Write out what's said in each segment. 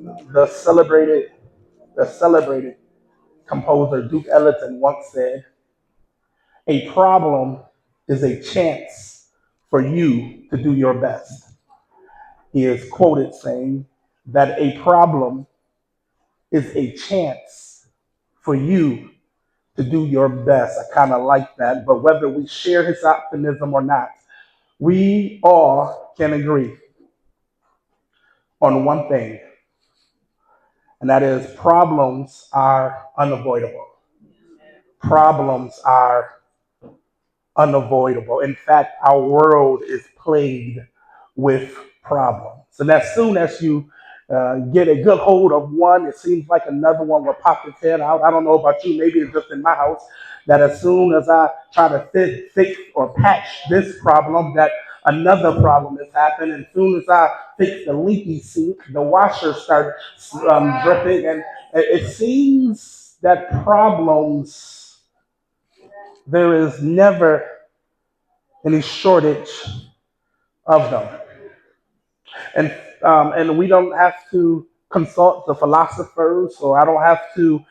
The celebrated, the celebrated composer Duke Ellington once said, "A problem is a chance for you to do your best." He is quoted saying that a problem is a chance for you to do your best. I kind of like that, but whether we share his optimism or not, we all can agree on one thing, and that is problems are unavoidable. Problems are unavoidable. In fact, our world is plagued with problems. And as soon as you get a good hold of one, it seems like another one will pop its head out. I don't know about you, maybe it's just in my house that as soon as I try to fix or patch this problem, that another problem has happened. And as soon as I fix the leaky sink, the washer starts dripping. And it seems that problems, there is never any shortage of them. And we don't have to consult the philosophers, or I don't have to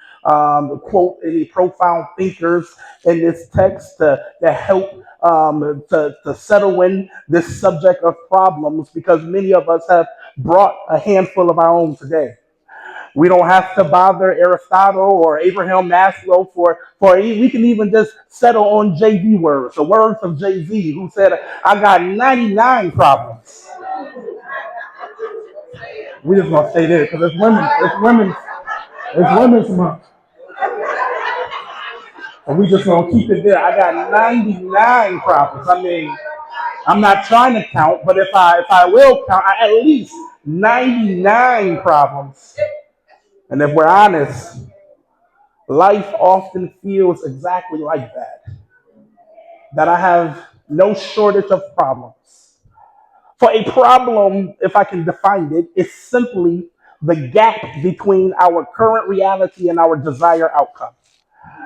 quote any profound thinkers in this text to help to settle in this subject of problems, because many of us have brought a handful of our own today. We don't have to bother Aristotle or Abraham Maslow for we can even just settle on JV words, the words of Jay-Z, who said, "I got 99 problems." We just gonna stay there because it's women's month, and we just gonna keep it there. I got 99 problems. I mean, I'm not trying to count, but if I will count, I at least 99 problems. And if we're honest, life often feels exactly like that. That I have no shortage of problems. For a problem, if I can define it, is simply the gap between our current reality and our desired outcome.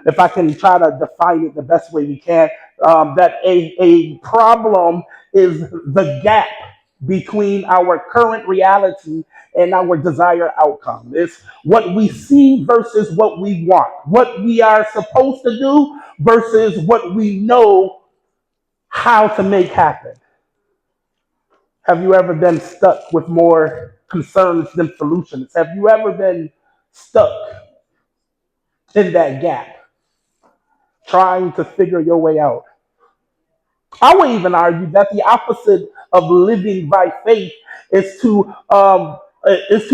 If I can try to define it the best way we can, that a problem is the gap between our current reality and our desired outcome. It's what we see versus what we want, what we are supposed to do versus what we know how to make happen. Have you ever been stuck with more concerns than solutions? Have you ever been stuck in that gap, trying to figure your way out? I would even argue that the opposite of living by faith is to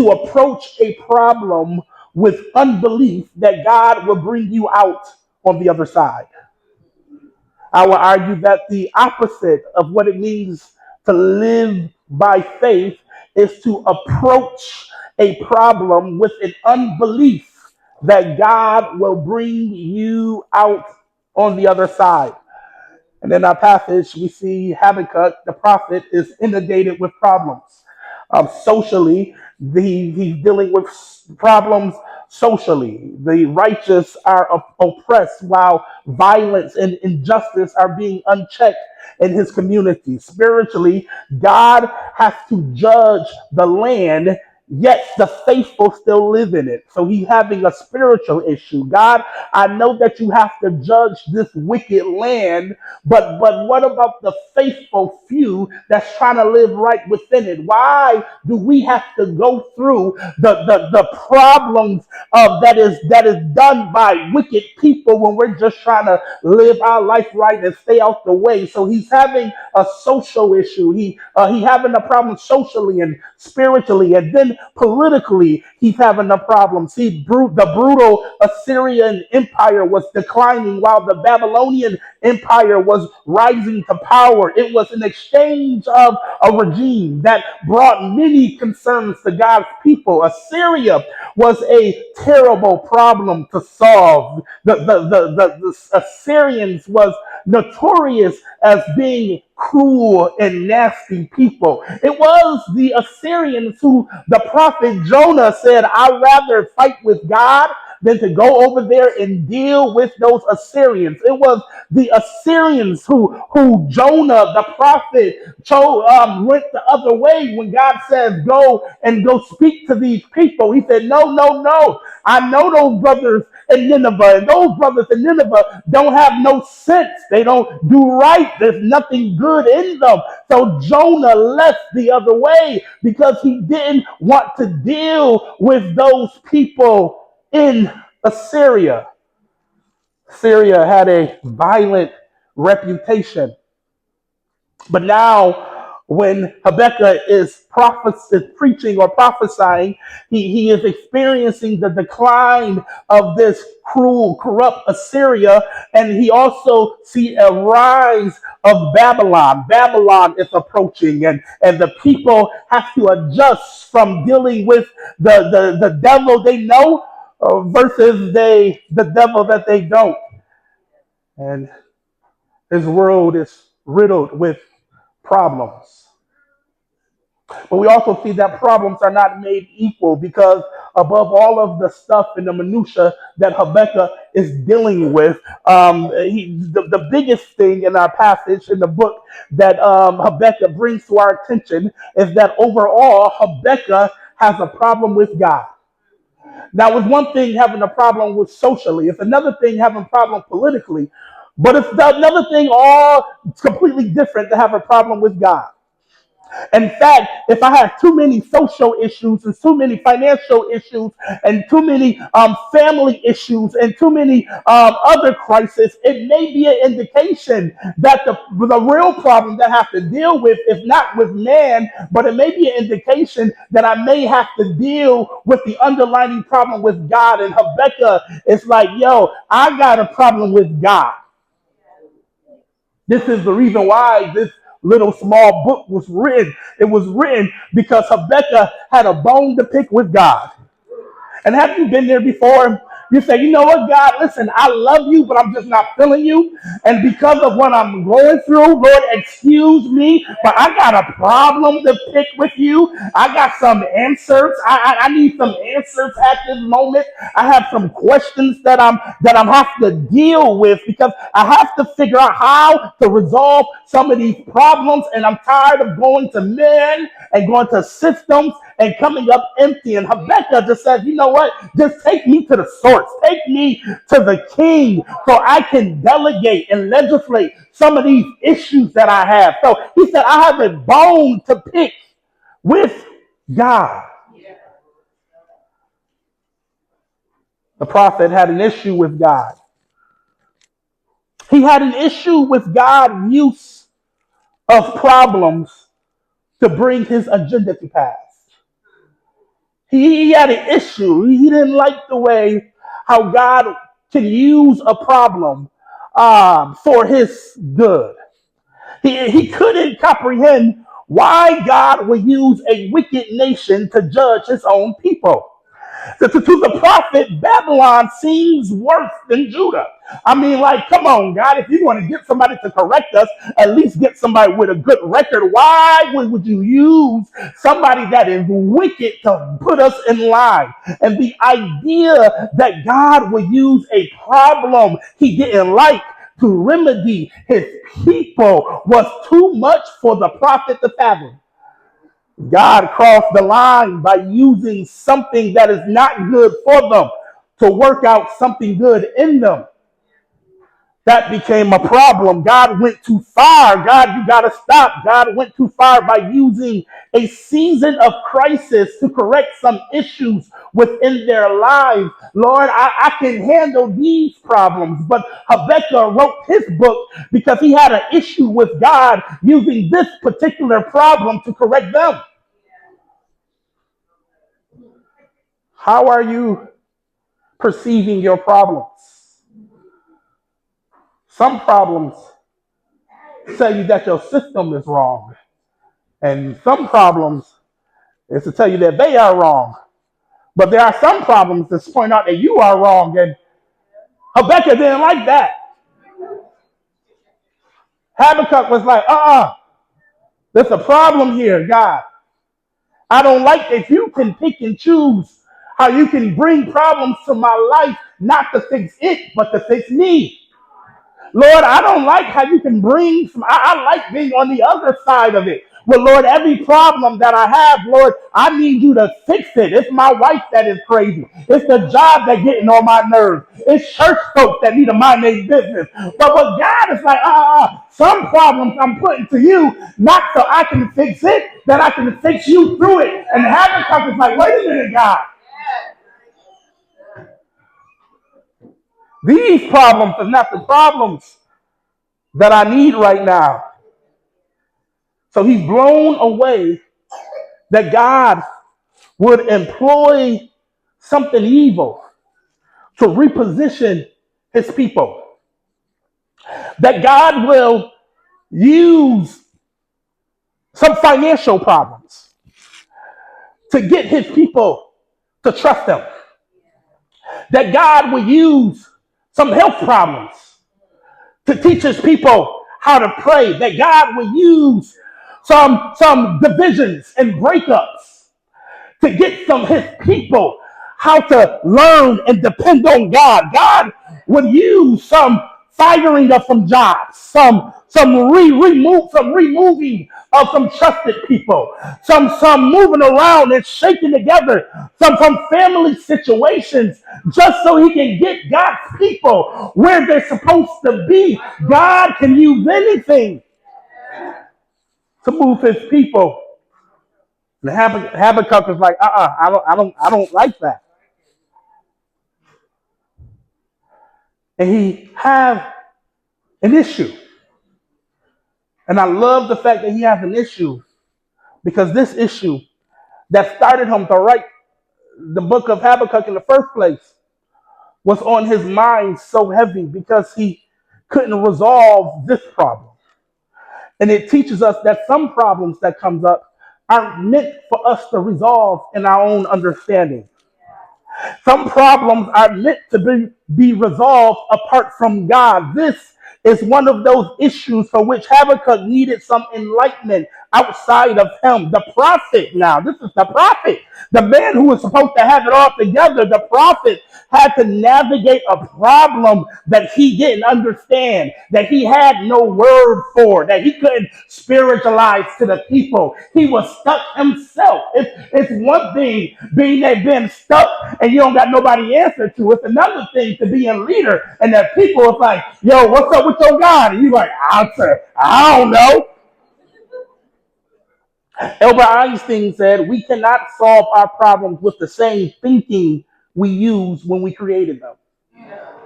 approach a problem with unbelief that God will bring you out on the other side. I will argue that the opposite of what it means to live by faith is to approach a problem with an unbelief that God will bring you out on the other side. And in our passage, we see Habakkuk, the prophet, is inundated with problems. Socially, he's dealing with problems socially. The righteous are oppressed while violence and injustice are being unchecked in his community. Spiritually, God has to judge the land, yet the faithful still live in it. So he's having a spiritual issue. God, I know that you have to judge this wicked land, but what about the faithful few that's trying to live right within it? Why do we have to go through the problems that is done by wicked people when we're just trying to live our life right and stay out the way? So he's having a social issue. He having a problem socially and spiritually, and then politically he's having a problem. See, the brutal Assyrian Empire was declining while the Babylonian Empire was rising to power. It was an exchange of a regime that brought many concerns to God's people. Assyria was a terrible problem to solve. The Assyrians was notorious as being cruel and nasty people. It was the Assyrians who the prophet Jonah said, "I'd rather fight with God than to go over there and deal with those Assyrians. It was the Assyrians who Jonah, the prophet, went the other way when God says, go speak to these people. He said, no, no, no. I know those brothers in Nineveh, and those brothers in Nineveh don't have no sense. They don't do right. There's nothing good in them. So Jonah left the other way because he didn't want to deal with those people in Assyria. Syria had a violent reputation. But now, when Habakkuk is preaching or prophesying, he is experiencing the decline of this cruel, corrupt Assyria, and he also see a rise of Babylon. Babylon is approaching, and the people have to adjust from dealing with the devil they know versus the devil that they don't. And this world is riddled with problems. But we also see that problems are not made equal because above all of the stuff and the minutia that Habakkuk is dealing with, the biggest thing in our passage in the book that Habakkuk brings to our attention is that overall Habakkuk has a problem with God. Now, it's one thing having a problem with socially, it's another thing having a problem politically, but it's another thing all completely different to have a problem with God. In fact, if I have too many social issues and too many financial issues and too many family issues and too many other crises, it may be an indication that the real problem that I have to deal with is not with man, but it may be an indication that I may have to deal with the underlying problem with God. And Habakkuk is like, yo, I got a problem with God. This is the reason why this little small book was written. It was written because Habakkuk had a bone to pick with God. And have you been there before? You say, you know what, God, listen, I love you, but I'm just not feeling you. And because of what I'm going through, Lord, excuse me, but I got a problem to pick with you. I got some answers. I need some answers at this moment. I have some questions that I'm have to deal with because I have to figure out how to resolve some of these problems. And I'm tired of going to men and going to systems and coming up empty. And Habakkuk just says, you know what? Just take me to the source. Take me to the king so I can delegate and legislate some of these issues that I have. So he said, I have a bone to pick with God. The prophet had an issue with God. He had an issue with God's use of problems to bring his agenda to pass. He had an issue. He didn't like the way how God can use a problem for his good. He couldn't comprehend why God would use a wicked nation to judge his own people. To the prophet, Babylon seems worse than Judah. I mean, like, come on, God, if you want to get somebody to correct us, at least get somebody with a good record. Why would you use somebody that is wicked to put us in line? And the idea that God would use a problem he didn't like to remedy his people was too much for the prophet to fathom. God crossed the line by using something that is not good for them to work out something good in them. That became a problem. God went too far. God, you got to stop. God went too far by using a season of crisis to correct some issues within their lives. Lord, I can handle these problems. But Habakkuk wrote his book because he had an issue with God using this particular problem to correct them. How are you perceiving your problems? Some problems tell you that your system is wrong, and some problems is to tell you that they are wrong. But there are some problems that point out that you are wrong, and Habakkuk didn't like that. Habakkuk was like, there's a problem here, God. I don't like that you can pick and choose how you can bring problems to my life, not to fix it, but to fix me. Lord, I don't like how you can bring some, I like being on the other side of it. Well, Lord, every problem that I have, Lord, I need you to fix it. It's my wife that is crazy. It's the job that's getting on my nerves. It's church folks that need to mind their business. But God is like, some problems I'm putting to you, not so I can fix it, that I can fix you through it. And Habakkuk is like, wait a minute, God. These problems are not the problems that I need right now. So he's blown away that God would employ something evil to reposition his people. That God will use some financial problems to get his people to trust him. That God will use some health problems to teach his people how to pray. That God will use some divisions and breakups to get some his people how to learn and depend on God. God would use some firing of some jobs, some removing of some trusted people, some moving around and shaking together some family situations just so he can get God's people where they're supposed to be. God can use anything to move his people. And Habakkuk is like, I don't like that. And he have an issue. And I love the fact that he has an issue because this issue that started him to write the book of Habakkuk in the first place was on his mind so heavy because he couldn't resolve this problem. And it teaches us that some problems that comes up aren't meant for us to resolve in our own understanding. Some problems are meant to be resolved apart from God. This is one of those issues for which Habakkuk needed some enlightenment outside of him. The prophet, now, this is the prophet, the man who was supposed to have it all together. The prophet had to navigate a problem that he didn't understand, that he had no word for, that he couldn't spiritualize to the people. He was stuck himself. It's one thing being stuck and you don't got nobody answer to. It's another thing to be a leader and that people are like, yo, what's up with your God? And you're like, I don't know. Albert Einstein said, we cannot solve our problems with the same thinking we used when we created them.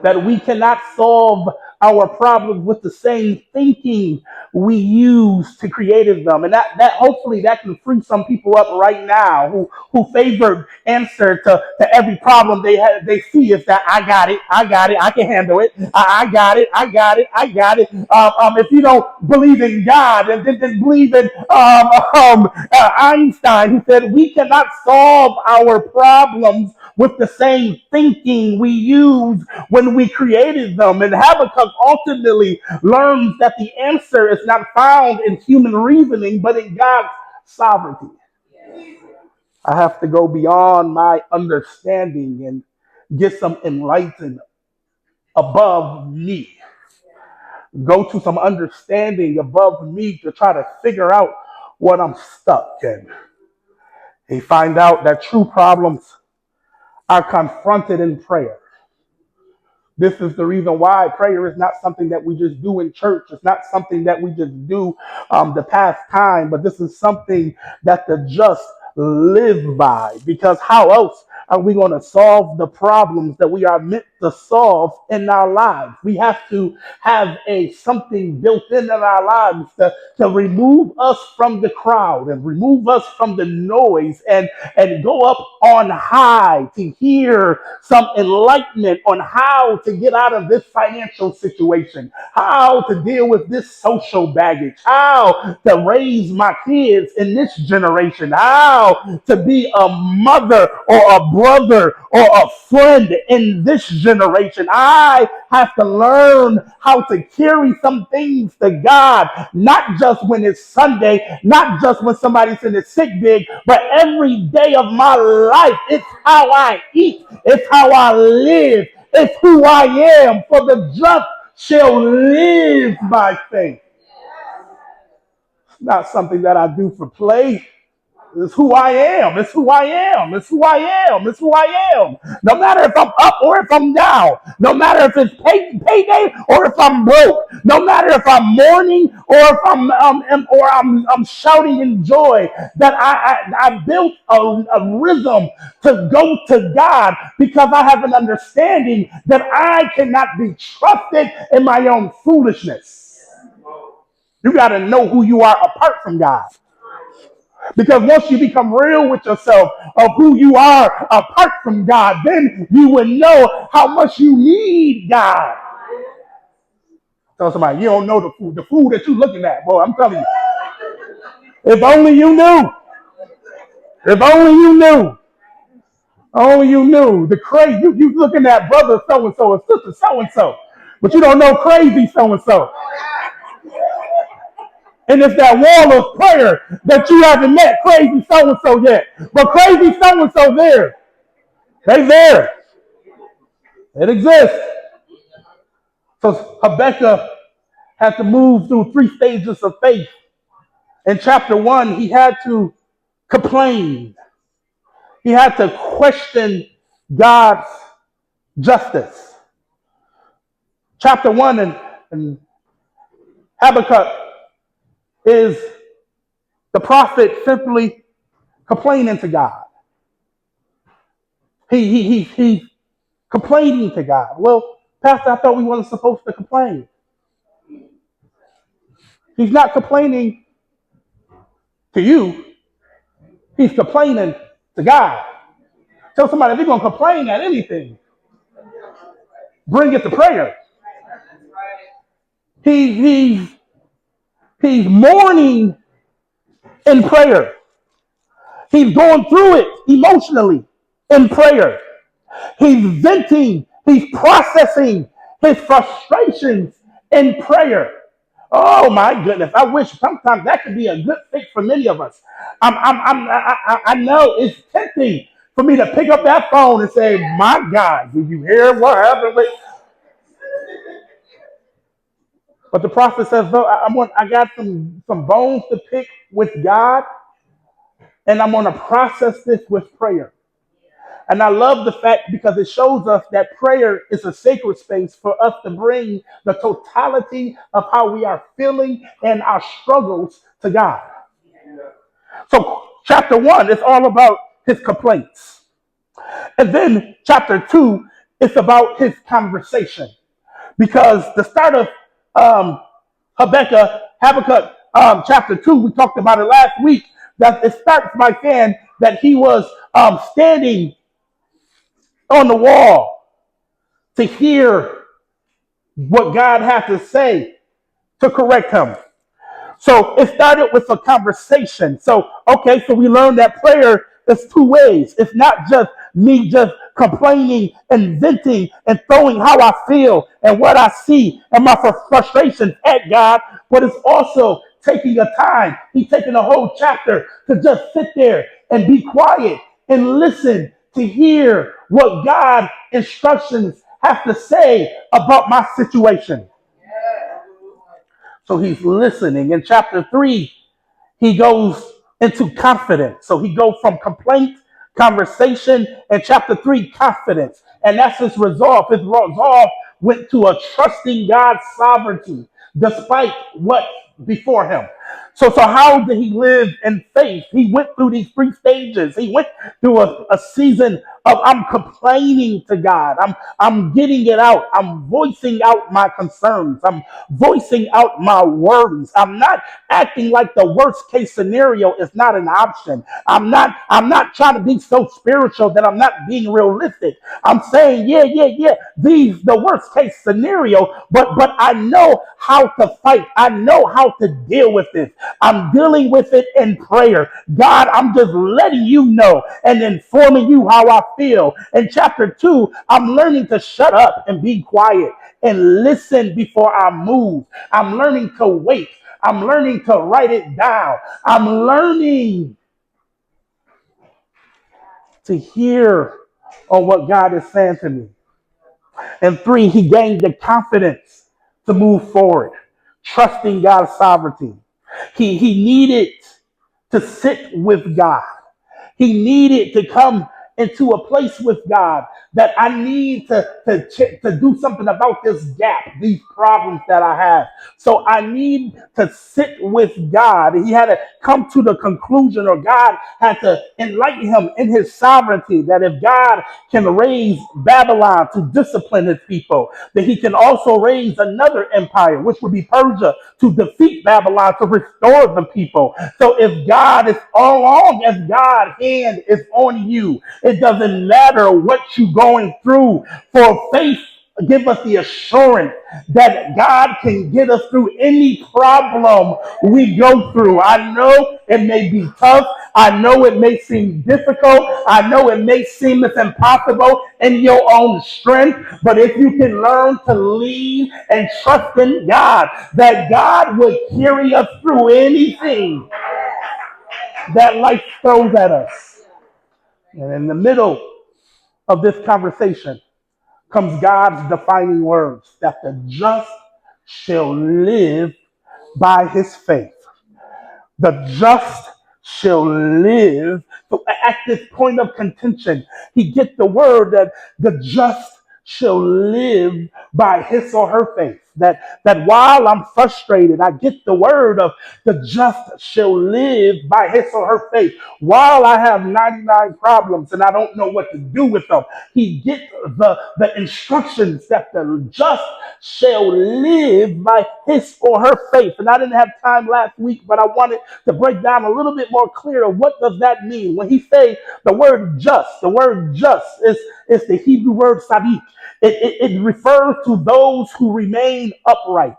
That we cannot solve our problems with the same thinking we use to create them. And that hopefully that can free some people up right now who favored answer to every problem they see is that I got it, I can handle it, I got it, if you don't believe in God and then believe in Einstein, who said we cannot solve our problems with the same thinking we used when we created them. And Habakkuk ultimately learns that the answer is not found in human reasoning, but in God's sovereignty. I have to go beyond my understanding and get some enlightenment above me. Go to some understanding above me to try to figure out what I'm stuck in. They find out that true problems are confronted in prayer. This is the reason why prayer is not something that we just do in church. It's not something that we just do to pass time, but this is something that the just live by. Because how else are we going to solve the problems that we are meant to solve in our lives? We have to have something built in our lives to remove us from the crowd and remove us from the noise and go up on high to hear some enlightenment on how to get out of this financial situation, how to deal with this social baggage, how to raise my kids in this generation, how to be a mother or a brother or a friend in this generation. I have to learn how to carry some things to God, not just when it's Sunday, not just when somebody's in the sick bed, but every day of my life. It's how I eat. It's how I live. It's who I am. For the just shall live by faith. It's not something that I do for play. It's who I am. It's who I am. It's who I am. It's who I am. No matter if I'm up or if I'm down. No matter if it's payday or if I'm broke. No matter if I'm mourning or if I'm shouting in joy. That I built a rhythm to go to God because I have an understanding that I cannot be trusted in my own foolishness. You got to know who you are apart from God. Because once you become real with yourself of who you are apart from God, then you will know how much you need God. Tell somebody, you don't know the food that you're looking at. Boy, I'm telling you. If only you knew. If only you knew. Only you knew. The crazy, you looking at brother so-and-so and sister so-and-so. But you don't know crazy so-and-so. And it's that wall of prayer that you haven't met crazy so-and-so yet. But crazy so-and-so there. They there. It exists. So Habakkuk had to move through 3 stages of faith. In chapter 1, he had to complain. He had to question God's justice. Chapter 1 in Habakkuk is the prophet simply complaining to God. He's complaining to God. Well, Pastor, I thought we weren't supposed to complain. He's not complaining to you. He's complaining to God. Tell somebody, if you're going to complain at anything, bring it to prayer. He's mourning in prayer. He's going through it emotionally in prayer. He's venting. He's processing his frustrations in prayer. Oh my goodness! I wish sometimes that could be a good fix for many of us. I know it's tempting for me to pick up that phone and say, "My God, did you hear what happened?" But the prophet says, "No, I got some bones to pick with God, and I'm going to process this with prayer." And I love the fact because it shows us that prayer is a sacred space for us to bring the totality of how we are feeling and our struggles to God. So chapter 1 is all about his complaints. And then chapter 2 is about his conversation. Because the start of Habakkuk chapter 2, we talked about it last week, that it starts by saying that he was standing on the wall to hear what God had to say to correct him. So it started with a conversation. So we learned that prayer is 2 ways. It's not just me just complaining and venting and throwing how I feel and what I see and my frustrations at God, but it's also taking a time. He's taking a whole chapter to just sit there and be quiet and listen to hear what God instructions have to say about my situation. So he's listening. In chapter 3, he goes into confidence. So he goes from complaint, conversation, and chapter 3, confidence. And that's his resolve. His resolve went to a trusting God's sovereignty despite what before him. So how did he live in faith? He went through these 3 stages. He went through a season of I'm complaining to God. I'm getting it out. I'm voicing out my concerns. I'm voicing out my worries. I'm not acting like the worst case scenario is not an option. I'm not trying to be so spiritual that I'm not being realistic. I'm saying, yeah, the worst case scenario, but I know how to fight. I know how to deal with this. I'm dealing with it in prayer. God, I'm just letting you know and informing you how I feel. In chapter 2, I'm learning to shut up and be quiet and listen before I move. I'm learning to wait. I'm learning to write it down. I'm learning to hear on what God is saying to me. And 3, he gained the confidence to move forward, trusting God's sovereignty. He needed to sit with God. He needed to come into a place with God that I need to do something about this gap, these problems that I have. So I need to sit with God. He had to come to the conclusion, or God had to enlighten him in his sovereignty, that if God can raise Babylon to discipline his people, that he can also raise another empire, which would be Persia, to defeat Babylon, to restore the people. So if God is, all along as God's hand is on you, it doesn't matter what you're going through. For faith give us the assurance that God can get us through any problem we go through. I know it may be tough. I know it may seem difficult. I know it may seem it's impossible in your own strength. But if you can learn to lean and trust in God, that God will carry us through anything that life throws at us. And in the middle of this conversation comes God's defining words, that the just shall live by his faith. The just shall live. So at this point of contention, he gets the word that the just shall live by his or her faith. That while I'm frustrated, I get the word of the just shall live by his or her faith. While I have 99 problems and I don't know what to do with them, he gets the instructions that the just shall live by his or her faith. And I didn't have time last week, but I wanted to break down a little bit more clear of what does that mean. When he say the word just is the Hebrew word sadiq. It refers to those who remain upright,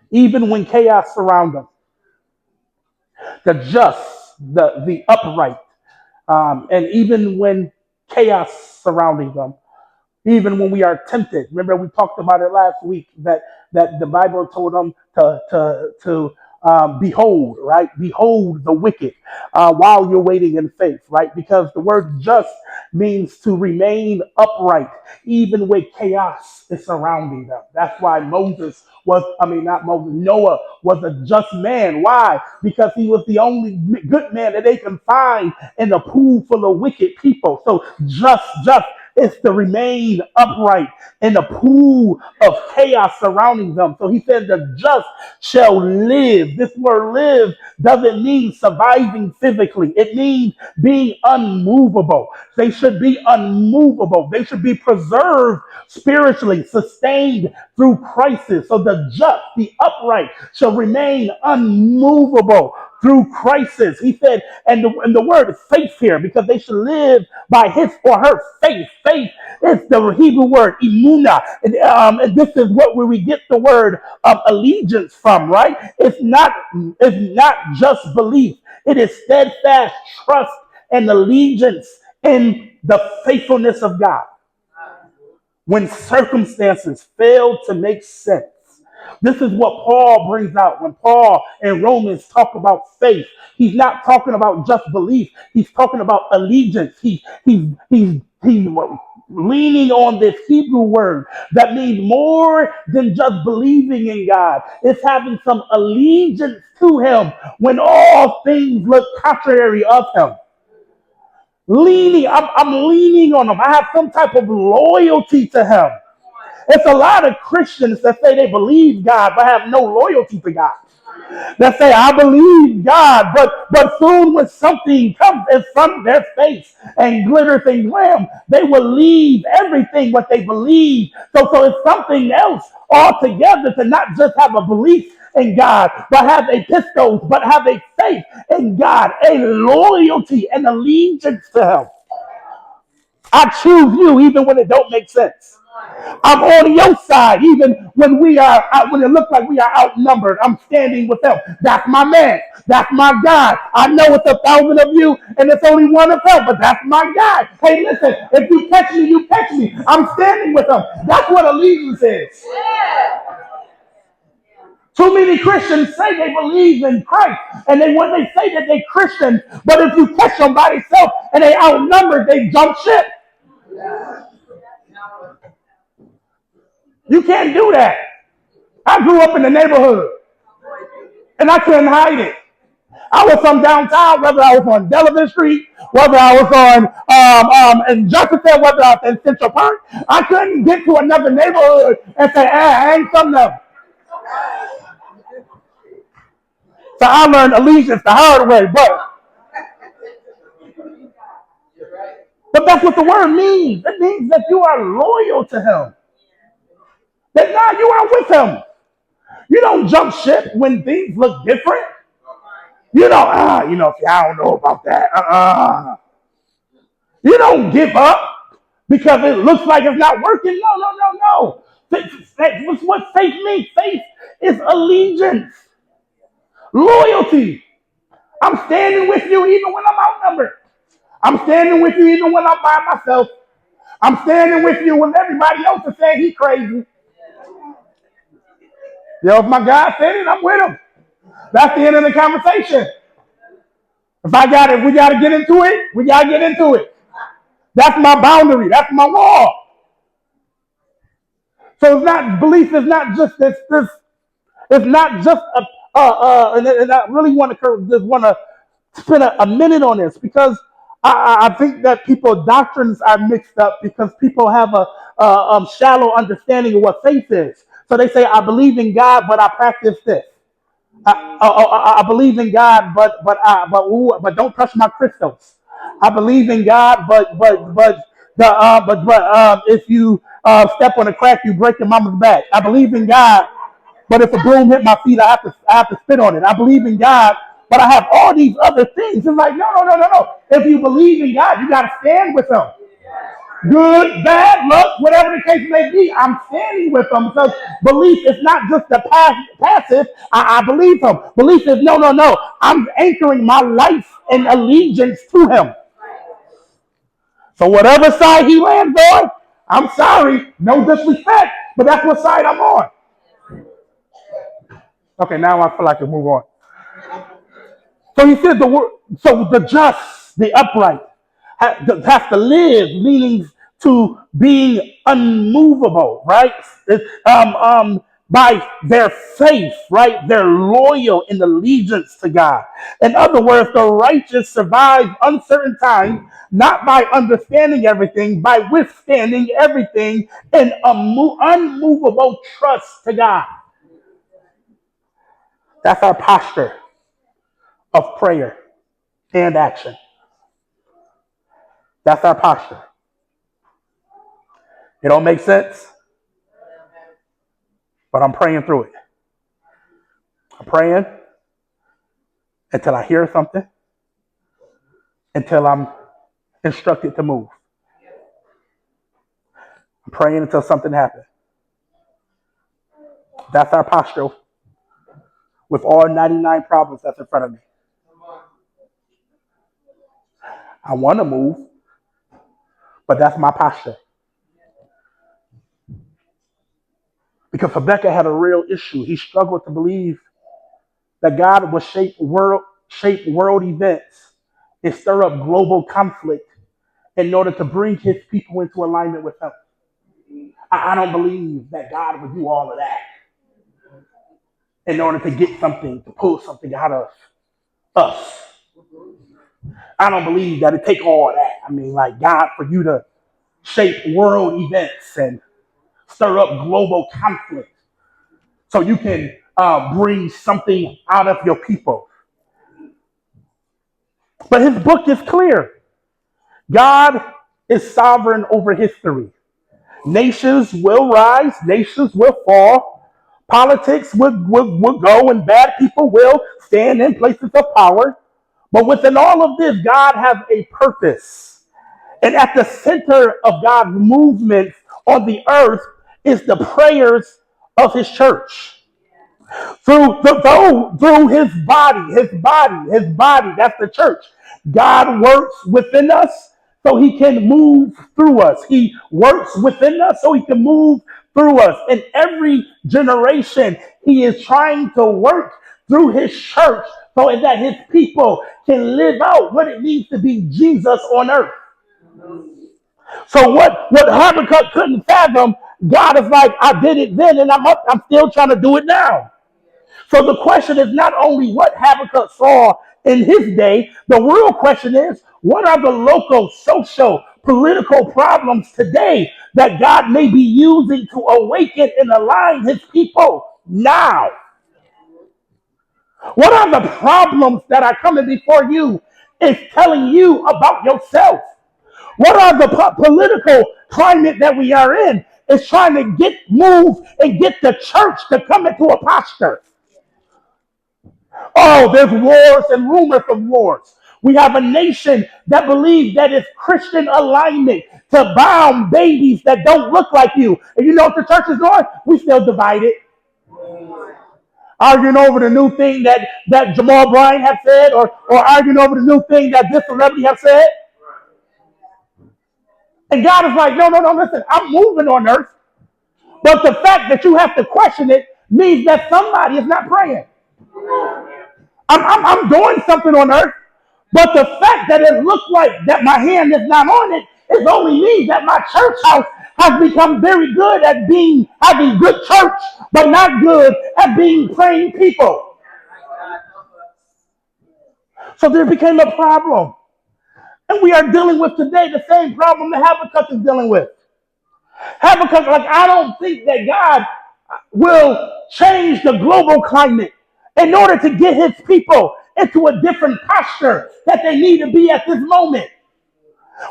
even when chaos surrounds them. The just, the upright, and even when chaos surrounding them, even when we are tempted. Remember, we talked about it last week that the Bible told them to behold, right? Behold the wicked while you're waiting in faith, right? Because the word just means to remain upright, even when chaos is surrounding them. That's why Noah was a just man. Why? Because he was the only good man that they can find in a pool full of wicked people. So just is to remain upright in the pool of chaos surrounding them. So he said, the just shall live. This word live doesn't mean surviving physically. It means being unmovable. They should be unmovable. They should be preserved spiritually, sustained through crisis. So the just, the upright, shall remain unmovable through crisis. He said, and the word faith here, because they should live by his or her faith. Faith is the Hebrew word imuna. And this is where we get the word allegiance from, right? It's not just belief. It is steadfast trust and allegiance in the faithfulness of God when circumstances fail to make sense. This is what Paul brings out when Paul and Romans talk about faith. He's not talking about just belief. He's talking about allegiance. He's leaning on this Hebrew word that means more than just believing in God. It's having some allegiance to him when all things look contrary of him. I'm leaning on him. I have some type of loyalty to him. It's a lot of Christians that say they believe God but have no loyalty to God. That say, I believe God, but soon when something comes in front of their face and glitters and glam, they will leave everything what they believe. So it's something else altogether to not just have a belief in God, but have a pistos, but have a faith in God, a loyalty and allegiance to him. I choose you even when it don't make sense. I'm on your side, even when when it looks like we are outnumbered. I'm standing with him. That's my man. That's my God. I know it's 1,000 of you, and it's only one of him, but that's my God. Hey, listen, if you catch me, you catch me. I'm standing with him. That's what allegiance is. Too many Christians say they believe in Christ, and when they say that they Christians, but if you catch them by themselves and they outnumbered, they jump ship. You can't do that. I grew up in the neighborhood, and I couldn't hide it. I was from downtown, whether I was on Delavan Street, whether I was on in Jefferson, whether I was in Central Park. I couldn't get to another neighborhood and say, I ain't from them. So I learned allegiance the hard way, but that's what the word means. It means that you are loyal to him. That now you are with him. You don't jump ship when things look different. You don't, I don't know about that. You don't give up because it looks like it's not working. No, no, no, no. That's what faith means. Faith is allegiance, loyalty. I'm standing with you even when I'm outnumbered. I'm standing with you even when I'm by myself. I'm standing with you when everybody else is saying he's crazy. If my God said it, I'm with him. That's the end of the conversation. If we gotta get into it, we gotta get into it. That's my boundary. That's my wall. So belief is not just this. It's not just and I really want to spend a minute on this because I think that people's doctrines are mixed up because people have a shallow understanding of what faith is. So they say, I believe in God, but I practice this. I believe in God, but don't touch my crystals. I believe in God, but if you step on a crack, you break your mama's back. I believe in God, but if a broom hit my feet, I have to spit on it. I believe in God, but I have all these other things. It's like no, no, no, no, no. If you believe in God, you got to stand with Him. Good, bad, luck, whatever the case may be, I'm standing with him because belief is not just the passive. I believe him. Belief is no, no, no. I'm anchoring my life and allegiance to him. So whatever side he lands on, I'm sorry, no disrespect, but that's what side I'm on. Okay, now I feel like to move on. So he said the word. So the just, the upright, have to live, meaning to being unmovable, right? By their faith, right? They're loyal in allegiance to God. In other words, the righteous survive uncertain times, not by understanding everything, by withstanding everything in unmovable trust to God. That's our posture of prayer and action. That's our posture. It don't make sense, but I'm praying through it. I'm praying until I hear something, until I'm instructed to move. I'm praying until something happens. That's our posture with all 99 problems that's in front of me. I want to move, but that's my posture. Because Habakkuk had a real issue. He struggled to believe that God would shape world events and stir up global conflict in order to bring his people into alignment with him. I don't believe that God would do all of that in order to get something, to pull something out of us. I don't believe that it take all that. I mean, like God, for you to shape world events and stir up global conflict so you can bring something out of your people. But his book is clear. God is sovereign over history. Nations will rise, nations will fall, politics will go, and bad people will stand in places of power. But within all of this, God has a purpose. And at the center of God's movement on the earth is the prayers of his church. Through his body, that's the church. God works within us so he can move through us. He works within us so he can move through us. In every generation, he is trying to work through his church so that his people can live out what it means to be Jesus on earth. So what Habakkuk couldn't fathom, God is like, I did it then and I'm still trying to do it now. So the question is not only what Habakkuk saw in his day, the real question is, what are the local, social, political problems today that God may be using to awaken and align his people now? What are the problems that are coming before you? It's telling you about yourself. What are the political climate that we are in? It's trying to move and get the church to come into a posture. Oh, there's wars and rumors of wars. We have a nation that believes that it's Christian alignment to bound babies that don't look like you. And you know what the church is doing? We still divided. Arguing over the new thing that Jamal Bryant have said, or arguing over the new thing that this celebrity have said. And God is like, no, no, no, listen, I'm moving on earth. But the fact that you have to question it means that somebody is not praying. I'm doing something on earth, but the fact that it looks like that my hand is not on it, it only means that my church house has become very good at having good church, but not good at being praying people. So there became a problem. And we are dealing with today the same problem that Habakkuk is dealing with. Habakkuk, like, I don't think that God will change the global climate in order to get his people into a different posture that they need to be at this moment.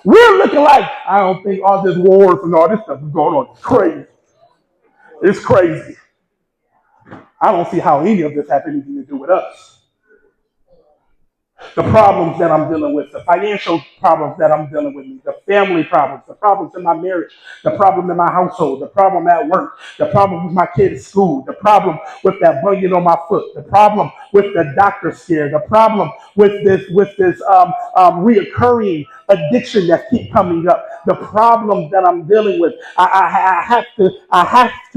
We're looking like, I don't think all this wars and all this stuff is going on. It's crazy. It's crazy. I don't see how any of this has anything to do with us. The problems that I'm dealing with, the financial problems that I'm dealing with, the family problems, the problems in my marriage, the problem in my household, the problem at work, the problem with my kids' school, the problem with that bunion on my foot, the problem with the doctor scare, the problem with this reoccurring addiction that keep coming up, the problems that I'm dealing with. I have to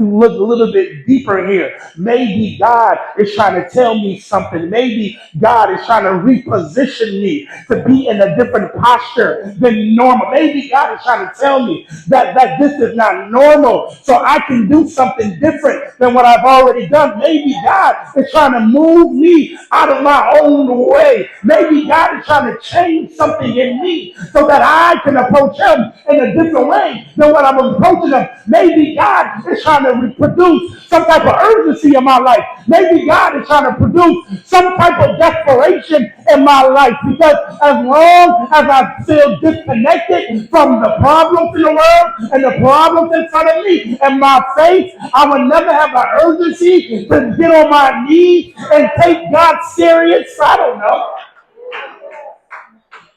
look a little bit deeper here. Maybe God is trying to tell me something. Maybe God is trying to reposition me to be in a different posture than normal. Maybe God is trying to tell me that this is not normal, so I can do something different than what I've already done. Maybe God is trying to move me out of my own way. Maybe God is trying to change something in me so that I can approach him in a different way than what I'm approaching him. Maybe God is trying to reproduce some type of urgency in my life. Maybe God is trying to produce some type of desperation in my life, because as long as I feel disconnected from the problems in the world and the problems in front of me and my faith, I will never have an urgency to get on my knees and take God serious. I don't know.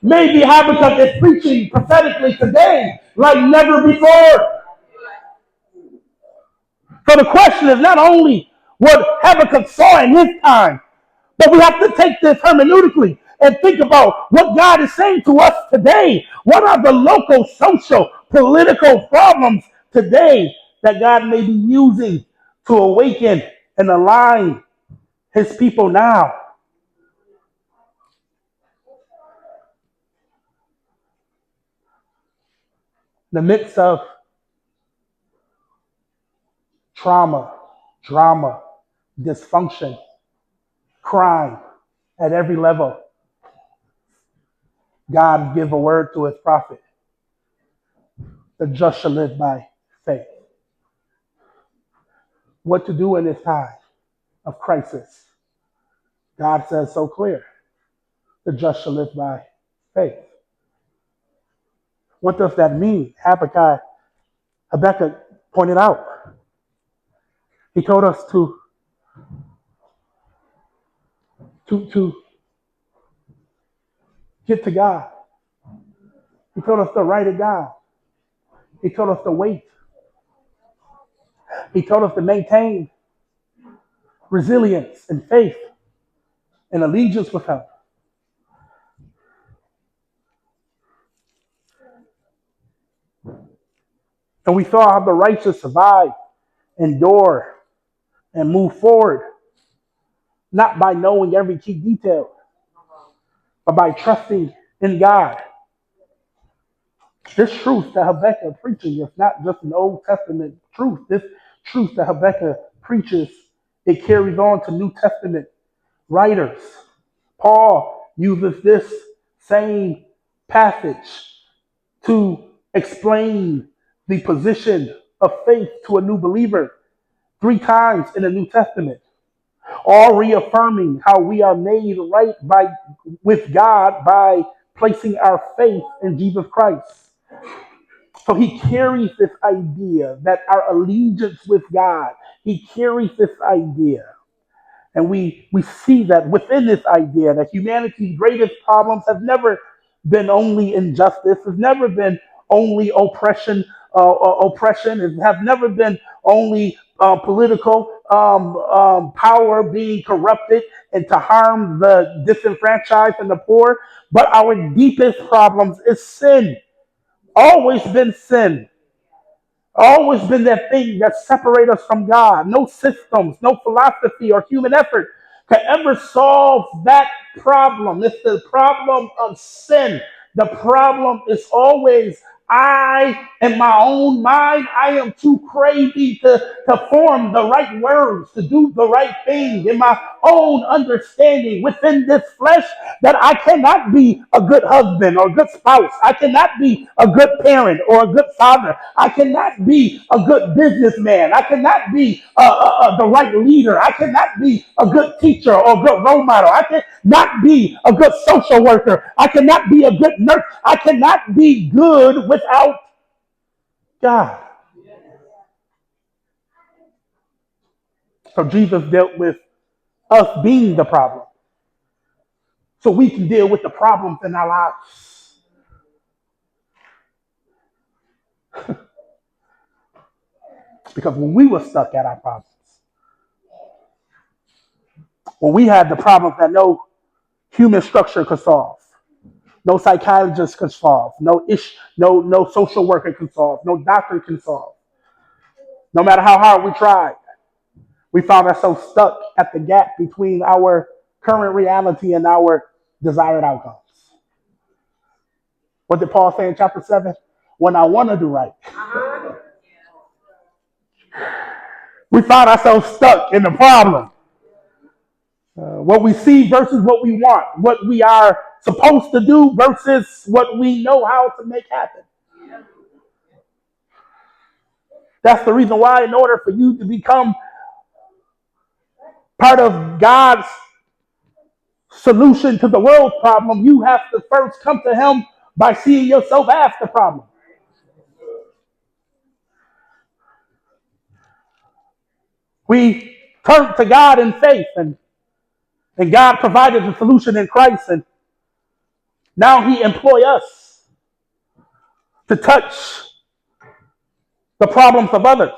Maybe Habakkuk is preaching prophetically today like never before. So the question is not only what Habakkuk saw in his time, but we have to take this hermeneutically and think about what God is saying to us today. What are the local, social, political problems today that God may be using to awaken and align his people now? In the midst of trauma, drama, dysfunction, crime at every level, God give a word to his prophet. The just shall live by faith. What to do in this time of crisis? God says so clear. The just shall live by faith. What does that mean? Habakkuk pointed out. He told us to get to God. He told us to write it down. He told us to wait. He told us to maintain resilience and faith and allegiance with him. And we saw how the righteous survive, endure, and move forward, not by knowing every key detail, but by trusting in God. This truth that Habakkuk preaches is not just an Old Testament truth. This truth that Habakkuk preaches, it carries on to New Testament writers. Paul uses this same passage to explain the position of faith to a new believer 3 times in the New Testament, all reaffirming how we are made right with God by placing our faith in Jesus Christ. So he carries this idea that our allegiance with God, he carries this idea. And we see that within this idea that humanity's greatest problems have never been only injustice, has never been only oppression, it have never been only political power being corrupted and to harm the disenfranchised and the poor. But our deepest problems is sin. Always been sin. Always been that thing that separates us from God. No systems, no philosophy or human effort can ever solve that problem. It's the problem of sin. The problem is always I, in my own mind, I am too crazy to form the right words, to do the right thing in my own understanding within this flesh, that I cannot be a good husband or a good spouse. I cannot be a good parent or a good father. I cannot be a good businessman. I cannot be the right leader. I cannot be a good teacher or a good role model. I cannot be a good social worker. I cannot be a good nurse. I cannot be good without God. So Jesus dealt with us being the problem, so we can deal with the problems in our lives. Because when we were stuck at our problems, when we had the problems that no human structure could solve, no psychologist could solve, no social worker can solve, no doctor can solve, no matter how hard we tried, we found ourselves stuck at the gap between our current reality and our desired outcomes. What did Paul say in chapter 7? When I want to do right, we find ourselves stuck in the problem. What we see versus what we want, what we are supposed to do versus what we know how to make happen. That's the reason why, in order for you to become part of God's solution to the world's problem, you have to first come to him by seeing yourself as the problem. We turn to God in faith, and God provided the solution in Christ, and now he employs us to touch the problems of others.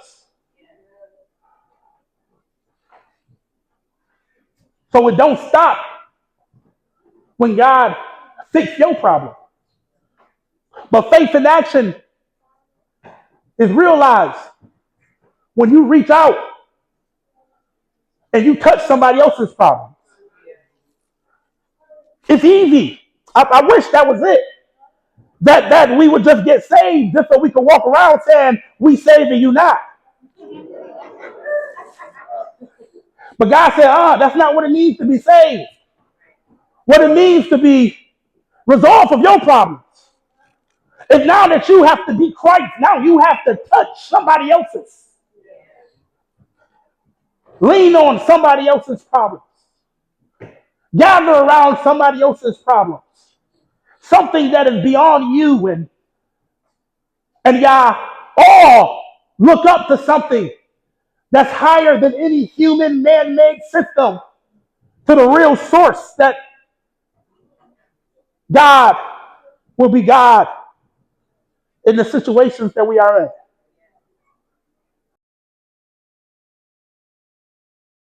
So it don't stop when God fixes your problem. But faith in action is realized when you reach out and you touch somebody else's problem. It's easy. I wish that was it. That we would just get saved just so we could walk around saying, we saved and you not. But God said, that's not what it means to be saved. What it means to be resolved of your problems is now that you have to be Christ, now you have to touch somebody else's. Lean on somebody else's problems. Gather around somebody else's problems. Something that is beyond you, and y'all all look up to something that's higher than any human man-made system, to the real source, that God will be God in the situations that we are in.